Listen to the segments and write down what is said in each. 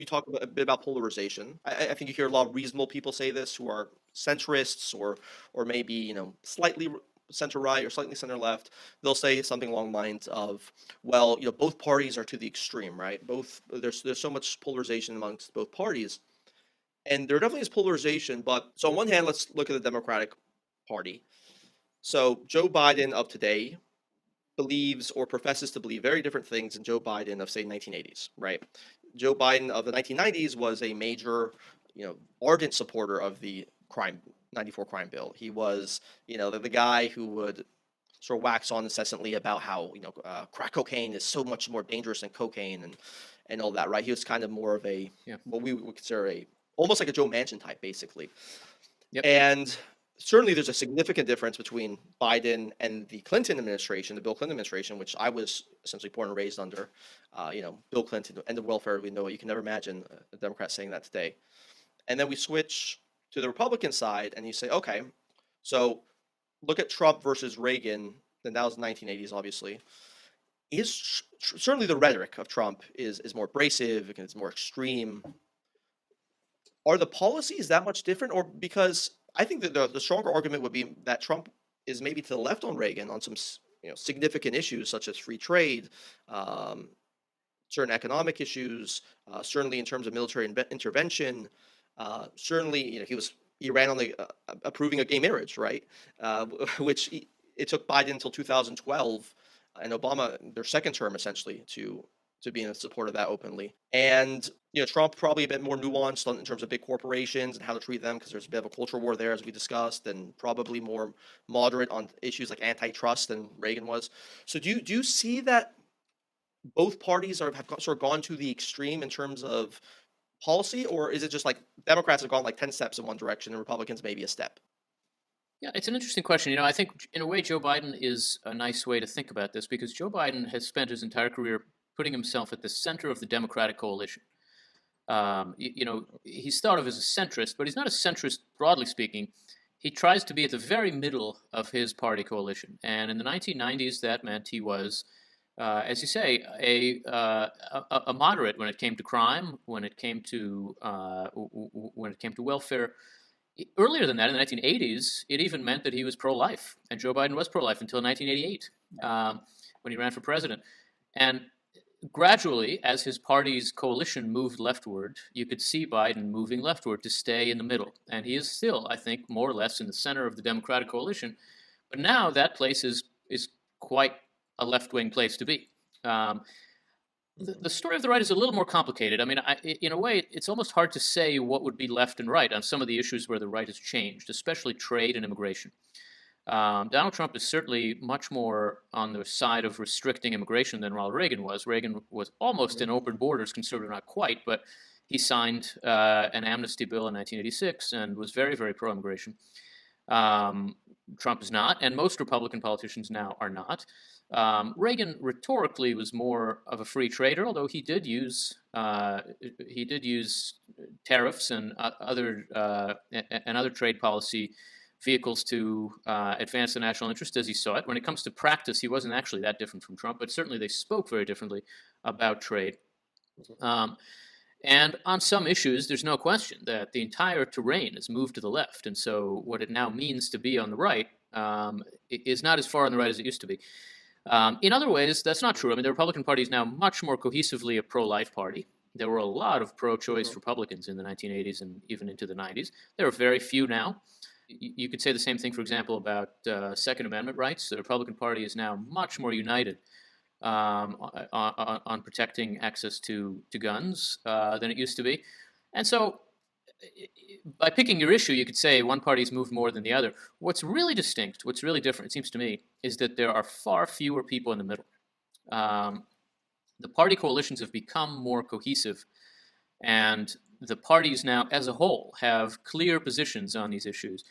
you talk a bit about polarization. I think you hear a lot of reasonable people say this who are centrists or maybe slightly center right or slightly center left. They'll say something along the lines of, well, both parties are to the extreme, right? Both there's so much polarization amongst both parties, and there definitely is polarization. But so on one hand, let's look at the Democratic Party. So Joe Biden of today believes or professes to believe very different things than Joe Biden of say 1980s, right? Joe Biden of the 1990s was a major, ardent supporter of the 94 crime bill. He was, the guy who would sort of wax on incessantly about how, crack cocaine is so much more dangerous than cocaine and all that, right? He was kind of more of a, what we would consider almost like a Joe Manchin type, basically. Yep. And certainly there's a significant difference between Biden and the Clinton administration, the Bill Clinton administration, which I was essentially born and raised under. Bill Clinton, end of welfare, we know it. You can never imagine a Democrat saying that today. And then we switch to the Republican side and you say, okay, so look at Trump versus Reagan, and that was the 1980s, obviously. Certainly the rhetoric of Trump is more abrasive, it's more extreme. Are the policies that much different? Or because I think that the stronger argument would be that Trump is maybe to the left on Reagan on some significant issues such as free trade, certain economic issues, certainly in terms of military intervention. Certainly, he ran on the approving of gay marriage, right? Which it took Biden until 2012 and Obama their second term essentially to be in support of that openly. And Trump probably a bit more nuanced in terms of big corporations and how to treat them because there's a bit of a culture war there, as we discussed, and probably more moderate on issues like antitrust than Reagan was. So do you see that both parties have sort of gone to the extreme in terms of policy, or is it just like Democrats have gone like 10 steps in one direction and Republicans maybe a step? Yeah, it's an interesting question. I think in a way Joe Biden is a nice way to think about this because Joe Biden has spent his entire career putting himself at the center of the Democratic coalition. He's thought of as a centrist, but he's not a centrist broadly speaking. He tries to be at the very middle of his party coalition. And in the 1990s, that meant he was, as you say, a moderate when it came to crime, when it came to welfare. Earlier than that, in the 1980s, it even meant that he was pro-life, and Joe Biden was pro-life until 1988 when he ran for president. And gradually, as his party's coalition moved leftward, you could see Biden moving leftward to stay in the middle. And he is still, I think, more or less in the center of the Democratic coalition. But now that place is quite a left-wing place to be. The story of the right is a little more complicated. I mean, in a way, it's almost hard to say what would be left and right on some of the issues where the right has changed, especially trade and immigration. Donald Trump is certainly much more on the side of restricting immigration than Ronald Reagan was. Reagan was almost an open borders conservative, not quite, but he signed an amnesty bill in 1986 and was very, very pro-immigration. Trump is not, and most Republican politicians now are not. Reagan rhetorically was more of a free trader, although he did use tariffs and other trade policy vehicles to advance the national interest as he saw it. When it comes to practice, he wasn't actually that different from Trump, but certainly they spoke very differently about trade. And on some issues, there's no question that the entire terrain has moved to the left. And so what it now means to be on the right is not as far on the right as it used to be. In other ways, that's not true. I mean, the Republican Party is now much more cohesively a pro-life party. There were a lot of pro-choice Republicans in the 1980s and even into the 90s. There are very few now. You could say the same thing, for example, about Second Amendment rights. The Republican Party is now much more united on protecting access to guns than it used to be. And so by picking your issue, you could say one party's moved more than the other. What's really distinct, what's really different, it seems to me, is that there are far fewer people in the middle. The party coalitions have become more cohesive, and the parties now, as a whole, have clear positions on these issues.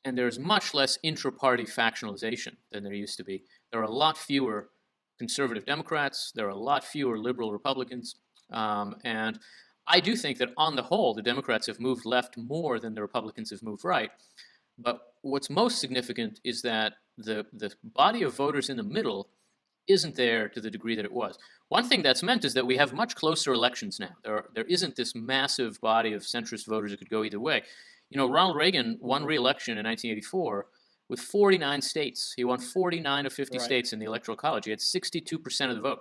And there's much less intra-party factionalization than there used to be. There are a lot fewer conservative Democrats. There are a lot fewer liberal Republicans. And I do think that on the whole, the Democrats have moved left more than the Republicans have moved right. But what's most significant is that the body of voters in the middle isn't there to the degree that it was. One thing that's meant is that we have much closer elections now. There isn't this massive body of centrist voters that could go either way. Ronald Reagan won re-election in 1984 with 49 states. He won 49 of 50 states in the Electoral College. He had 62% of the vote.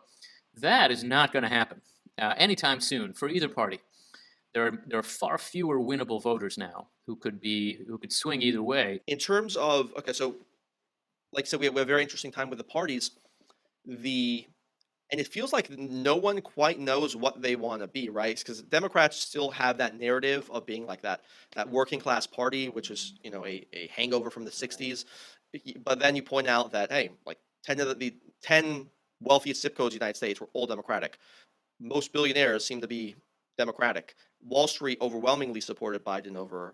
That is not going to happen anytime soon for either party. There are far fewer winnable voters now who could swing either way. In terms of, okay, so like I said, we have a very interesting time with the parties. And it feels like no one quite knows what they want to be, right? Because Democrats still have that narrative of being like that working class party, which is a hangover from the '60s. But then you point out that, hey, like 10 of the 10 wealthiest zip codes in the United States were all Democratic. Most billionaires seem to be Democratic. Wall Street overwhelmingly supported Biden over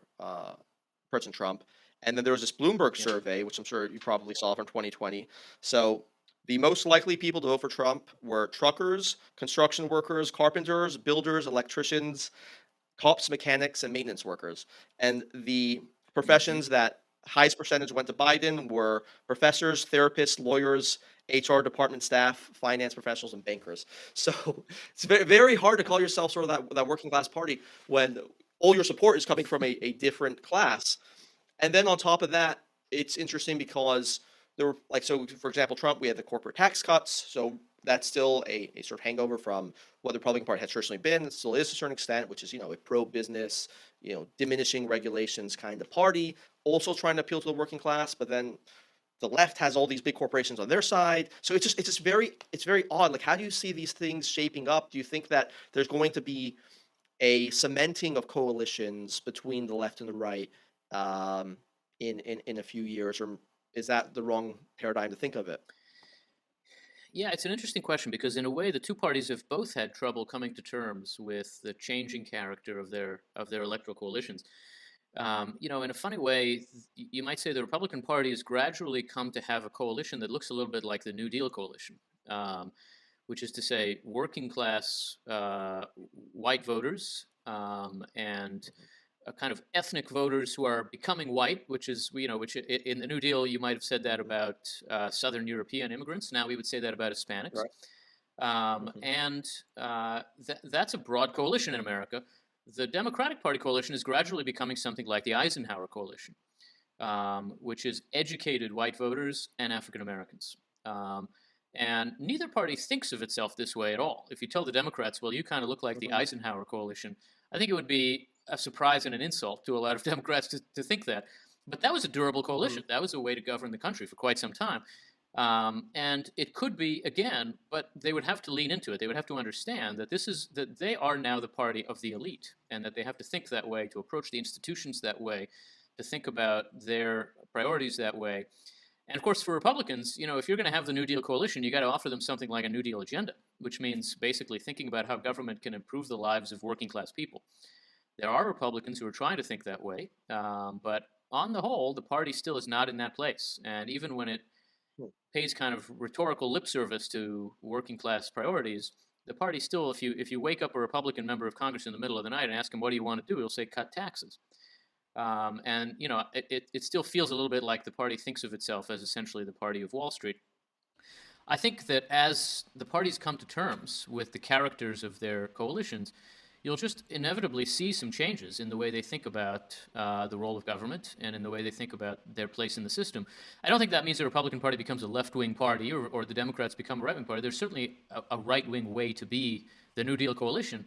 President Trump. And then there was this Bloomberg survey, which I'm sure you probably saw from 2020. So the most likely people to vote for Trump were truckers, construction workers, carpenters, builders, electricians, cops, mechanics, and maintenance workers. And the professions that highest percentage went to Biden were professors, therapists, lawyers, HR department staff, finance professionals, and bankers. So it's very, very hard to call yourself sort of that working class party when all your support is coming from a different class. And then on top of that, it's interesting because there were, so for example, Trump, we had the corporate tax cuts. So that's still a sort of hangover from what the Republican Party has traditionally been. It still is to a certain extent, which is, a pro-business, diminishing regulations kind of party, also trying to appeal to the working class. But then the left has all these big corporations on their side. So it's very odd. Like, how do you see these things shaping up? Do you think that there's going to be a cementing of coalitions between the left and the right in a few years, or is that the wrong paradigm to think of it? Yeah, it's an interesting question because in a way the two parties have both had trouble coming to terms with the changing character of their electoral coalitions. In a funny way, you might say the Republican Party has gradually come to have a coalition that looks a little bit like the New Deal coalition, which is to say working class white voters and kind of ethnic voters who are becoming white, which in the New Deal you might have said that about Southern European immigrants. Now we would say that about Hispanics. Right. And that's a broad coalition in America. The Democratic Party coalition is gradually becoming something like the Eisenhower coalition, which is educated white voters and African Americans. And neither party thinks of itself this way at all. If you tell the Democrats, well, you kind of look like the Eisenhower coalition, I think it would be a surprise and an insult to a lot of Democrats to think that. But that was a durable coalition. That was a way to govern the country for quite some time. And it could be again, but they would have to lean into it. They would have to understand that that they are now the party of the elite, and that they have to think that way, to approach the institutions that way, to think about their priorities that way. And of course, for Republicans, if you're going to have the New Deal coalition, you got to offer them something like a New Deal agenda, which means basically thinking about how government can improve the lives of working class people. There are Republicans who are trying to think that way, but on the whole, the party still is not in that place. And even when it pays kind of rhetorical lip service to working class priorities, the party still, if you wake up a Republican member of Congress in the middle of the night and ask him, what do you want to do? He'll say, cut taxes. And it still feels a little bit like the party thinks of itself as essentially the party of Wall Street. I think that as the parties come to terms with the characters of their coalitions, you'll just inevitably see some changes in the way they think about the role of government and in the way they think about their place in the system. I don't think that means the Republican Party becomes a left-wing party or the Democrats become a right-wing party. There's certainly a right-wing way to be the New Deal coalition,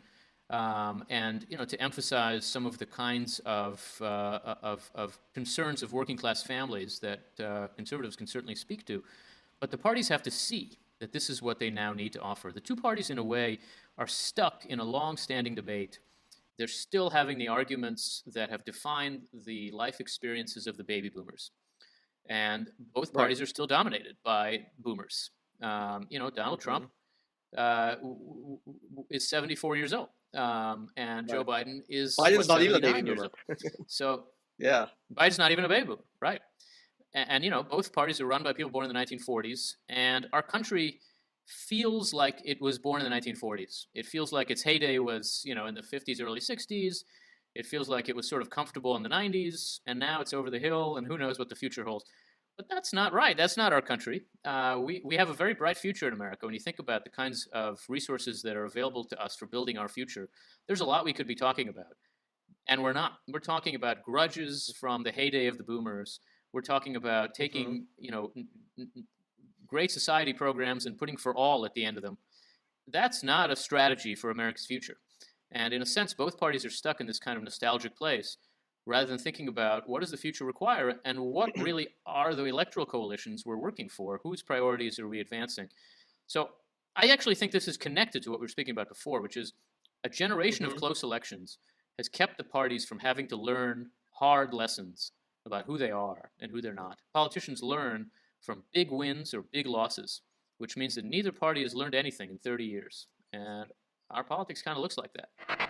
and to emphasize some of the kinds of concerns of working-class families that conservatives can certainly speak to. But the parties have to see that this is what they now need to offer. The two parties, in a way, are stuck in a long-standing debate. They're still having the arguments that have defined the life experiences of the baby boomers. And both parties are still dominated by boomers. Donald Trump is 74 years old. And Joe Biden is Biden's not even a baby years boomer. old. So Yeah. Biden's not even a baby boomer, right? And both parties are run by people born in the 1940s, and our country feels like it was born in the 1940s. It feels like its heyday was, in the 50s, early 60s. It feels like it was sort of comfortable in the 90s, and now it's over the hill, and who knows what the future holds. But that's not right. That's not our country. We have a very bright future in America. When you think about the kinds of resources that are available to us for building our future, there's a lot we could be talking about. And we're not. We're talking about grudges from the heyday of the boomers. We're talking about taking, great society programs and putting for all at the end of them. That's not a strategy for America's future. And in a sense, both parties are stuck in this kind of nostalgic place rather than thinking about what does the future require and what really are the electoral coalitions we're working for, whose priorities are we advancing. So I actually think this is connected to what we were speaking about before, which is a generation of close elections has kept the parties from having to learn hard lessons about who they are and who they're not. Politicians learn from big wins or big losses, which means that neither party has learned anything in 30 years. And our politics kind of looks like that.